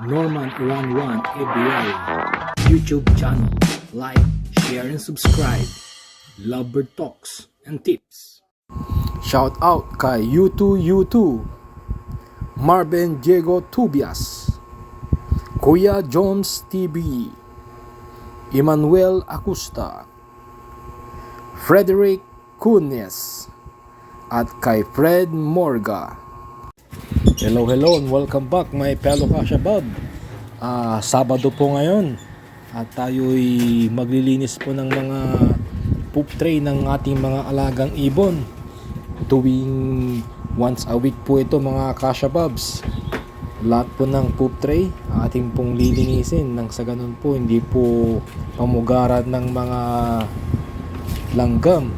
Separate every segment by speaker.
Speaker 1: Norman Iran 1 ABL YouTube channel. Like, share, and subscribe. Lovebird Talks and Tips. Shout out kay U2 Marvin Diego Tubias, Kuya Jones TV, Emmanuel Acosta, Frederick Cunes, at kay Fred Morga. Hello and welcome back my fellow Kashabab. Sabado po ngayon at tayo'y maglilinis po ng mga poop tray ng ating mga alagang ibon. Tuwing once a week po ito mga Kashababs. Lahat po ng poop tray ating pong lilinisin nang sa ganun po hindi po pamugaran ng mga langgam.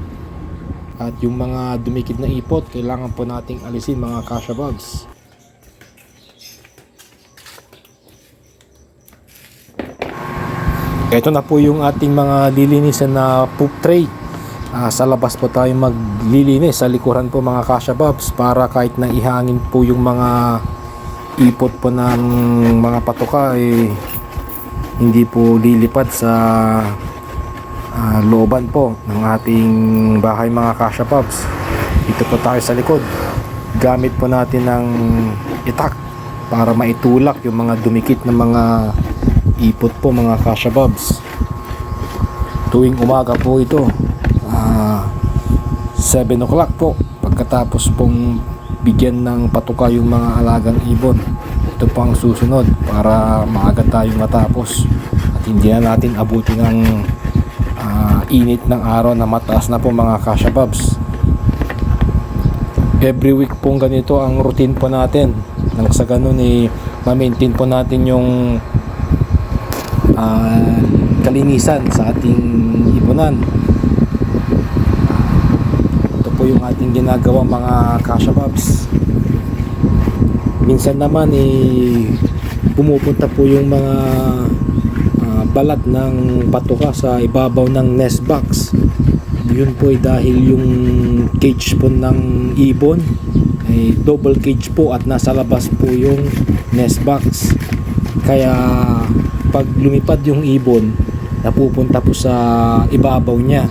Speaker 1: At yung mga dumikit na ipot, kailangan po nating alisin mga Kashababs. Ito na po yung ating mga lilinisan na poop tray. Sa labas po tayo maglilinis, sa likuran po mga Kashababs, para kahit na ihangin po yung mga ipot po ng mga patoka hindi po lilipad sa looban po ng ating bahay mga Kashababs. Dito po tayo sa likod, gamit po natin ng itak para maitulak yung mga dumikit na mga ipot po mga Kashababs. Tuwing umaga po ito, 7 o'clock po, pagkatapos pong bigyan ng patuka yung mga alagang ibon, ito po ang susunod para maaga tayong matapos at hindi na natin abuti ng init ng araw na mataas na po mga Kashababs. Every week pong ganito ang routine po natin, nang sa ganun ma-maintain po natin yung kalinisan sa ating ipunan. Ito po yung ating ginagawa mga Kashababs. Minsan naman pumupunta po yung mga balat ng patuka sa ibabaw ng nest box. Yun po dahil yung cage po ng ibon double cage po at nasa labas po yung nest box. Kaya pag lumipad yung ibon, napupunta po sa ibabaw niya,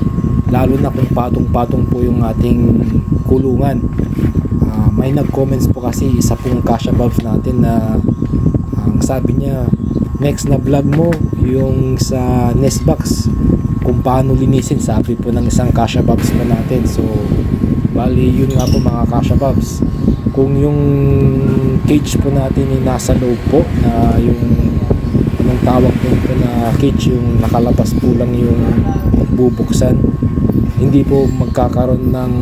Speaker 1: lalo na kung patong-patong po yung ating kulungan. May nag-comments po kasi isa pong Kashababs natin na ang sabi niya, next na vlog mo yung sa nest box kung paano linisin, sabi po ng isang Kashababs po natin. So bali yun nga po mga Kashababs, kung yung cage po natin nasa loob po, na yung anong tawag po ito na cage, yung nakalabas po lang yung bubuksan, hindi po magkakaroon ng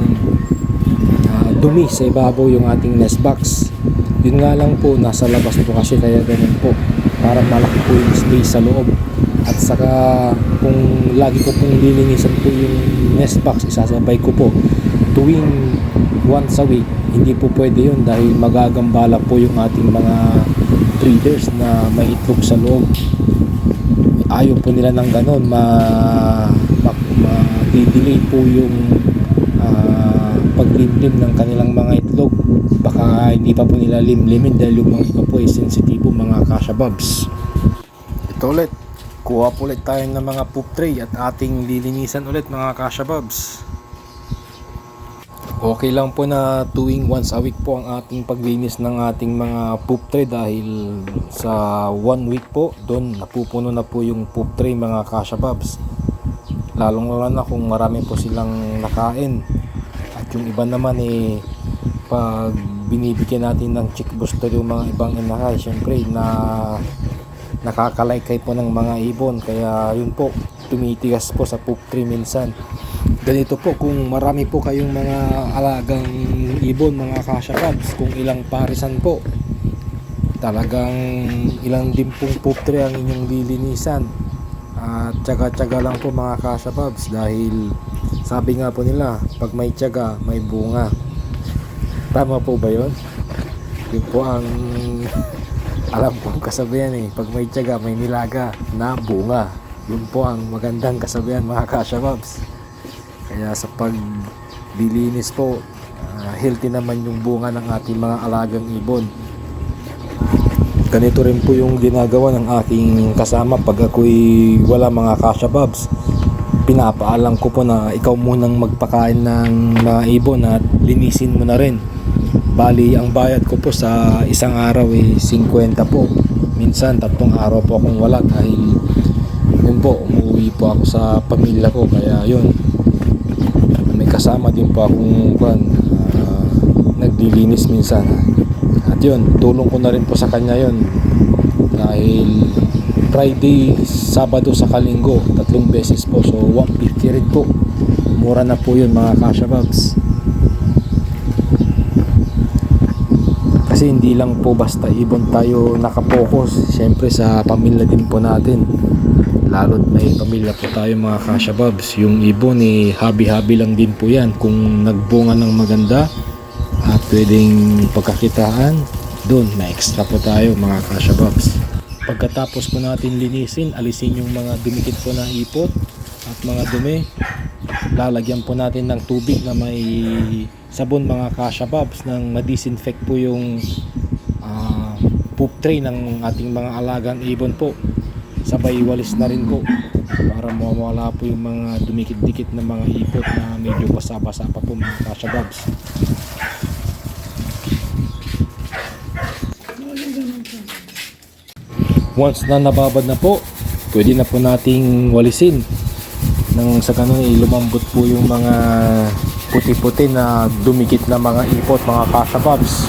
Speaker 1: dumi sa ibabaw yung ating nest box. Yun nga lang po, nasa labas po kasi, kaya ganun po, para malaki po yung space sa loob. At saka kung lagi ko pong lilinisan po yung nest box, isasabay ko po tuwing once a week, hindi po pwede yun dahil magagambala po yung ating mga breeders na may itlog sa loob. Ayaw po nila ng ganon, ma-delay po yung paglimlim ng kanilang mga itlog. Baka hindi pa po nila limlimin dahil yung mga iba po ay sensitibo mga Kashababs. Ito ulit, kuha po ulit tayo ng mga poop tray at ating lilinisan ulit mga Kashababs. Okay lang po na tuwing once a week po ang ating paglinis ng ating mga poop tray, dahil sa 1 week po doon napupuno na po yung poop tray mga Kashababs, lalong lalo na kung marami po silang nakain. At yung iba naman pag binibigyan natin ng chick booster yung mga ibang inakay, syempre nakakalaykay po ng mga ibon, kaya yun po tumitigas po sa poop tray minsan. Ganito po, kung marami po kayong mga alagang ibon mga Kashababs, kung ilang parisan po, talagang ilang din pong poop tray ang inyong lilinisan. At tsaga-tsaga lang po mga Kashababs, dahil sabi nga po nila, pag may tsaga may bunga. Tama po ba yun? Yun po ang alam kong kasabihan pag may tsaga may nilaga na bunga. Yun po ang magandang kasabihan mga Kashababs. Kaya sa paglilinis po, healthy naman yung bunga ng ating mga alagang ibon. Ganito rin po yung ginagawa ng aking kasama pag ako'y wala mga Kasha Bobs. Pinapaalam ko po na ikaw munang magpakain ng mga ibon at linisin mo na rin. Bali, ang bayad ko po sa isang araw ay 50 po. Minsan 3 araw po akong wala dahil yun po, umuwi po ako sa pamilya ko. Kaya yun, may kasama din po akong naglilinis minsan. At yun, tulong ko na rin po sa kanya yun. Dahil Friday, Sabado, sa Linggo, 3 beses po. So 150 rin po. Mura na po yun mga Kasha Bobs. Kasi hindi lang po basta ibon tayo nakapokus. Siyempre sa pamilya din po natin. Lalo't may pamilya po tayo mga Kasha Bobs. Yung ibon habi-habi lang din po yan. Kung nagbunga ng maganda at pwedeng pagkakitaan, doon na extra po tayo mga Kasha Bobs. Pagkatapos po natin linisin, alisin yung mga dumikit po na ipot at mga dumi. Lalagyan po natin ng tubig na may sabon mga Kasha Bobs nang ma-disinfect po yung poop tray ng ating mga alagang ibon po. Sabay walis na rin po para mawala po yung mga dumikit-dikit na mga ipot na medyo basa-basa pa po mga Kasha Bobs. Once na nababad na po, pwede na po nating walisin nang sa ganun lumambot po yung mga puti-puti na dumikit na mga ipot mga Kasha Bobs.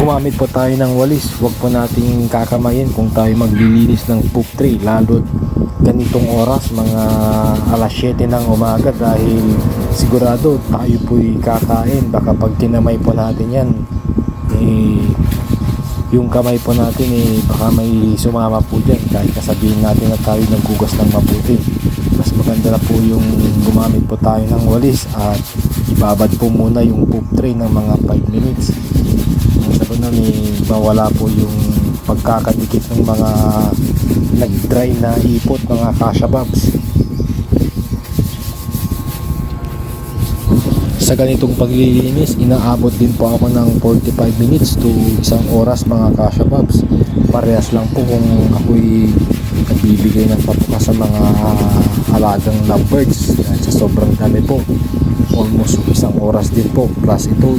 Speaker 1: Gumamit po tayo ng walis, huwag po nating kakamayin kung tayo maglilinis ng poop tray, lalo ganitong oras mga alas 7 ng umaga, dahil sigurado tayo po'y kakain. Baka pag kinamay po natin yan, yung kamay po natin baka may sumama po dyan kahit kasabihin natin na tayo naghugas ng mabuti. Mas maganda na po yung gumamit po tayo ng walis at ibabad po muna yung poop tray ng mga 5 minutes. Sa ganun mawala po yung pagkakadikit ng mga nag-dry na ipot mga Kasha Bobs. Sa ganitong paglilinis, inaabot din po ako ng 45 minutes to 1 oras mga Kasha Bobs. Parehas lang po kung ako'y nagbibigay ng papuka sa mga alagang lovebirds. Dahil sa sobrang dami po, almost 1 oras din po. Plus ito,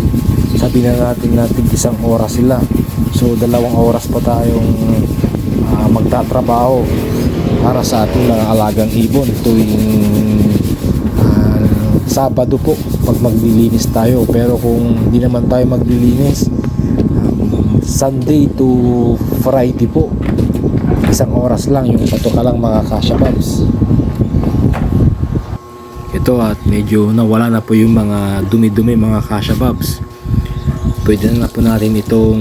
Speaker 1: sabi na natin 1 oras sila. So 2 oras pa tayong magtatrabaho para sa ating mga alagang ibon tuwing Sabado po pag maglilinis tayo. Pero kung hindi naman tayo maglilinis, Sunday to Friday po, 1 oras lang yung patuka lang mga Kasha Bobs. Ito at medyo nawala na po yung mga dumi-dumi mga Kasha Bobs. Pwede na po natin itong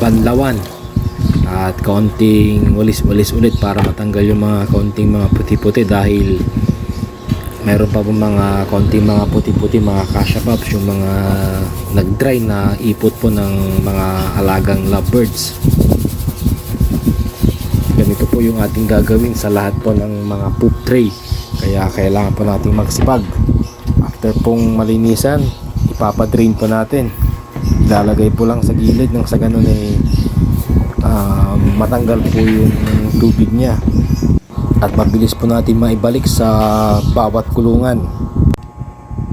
Speaker 1: banlawan at kaunting walis-walis ulit para matanggal yung mga kaunting mga puti-puti, dahil meron pa po mga konting mga puti-puti mga Kasha Bobs, yung mga nag-dry na ipot po ng mga alagang lovebirds. Ganito po yung ating gagawin sa lahat po ng mga poop tray, kaya kailangan po nating magsipag. After pong malinisan, ipapadrain po natin, ilalagay po lang sa gilid nang sa ganun matanggal po yung tubig niya at mabilis po natin maibalik sa bawat kulungan.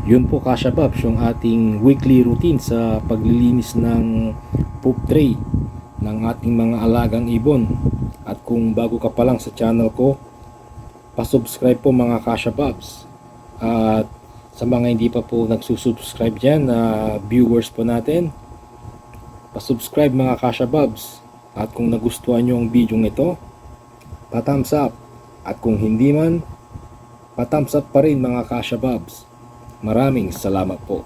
Speaker 1: Yun po Kasha Bobs yung ating weekly routine sa paglilinis ng poop tray ng ating mga alagang ibon. At kung bago ka pa lang sa channel ko, pa-subscribe po mga Kasha Bobs. At sa mga hindi pa po nagsusubscribe dyan na viewers po natin, pa-subscribe mga Kasha Bobs. At kung nagustuhan nyo ang video ito, pa-thumbs up. At kung hindi man, pa-thumbs up pa rin mga Kasha Bobs. Maraming salamat po.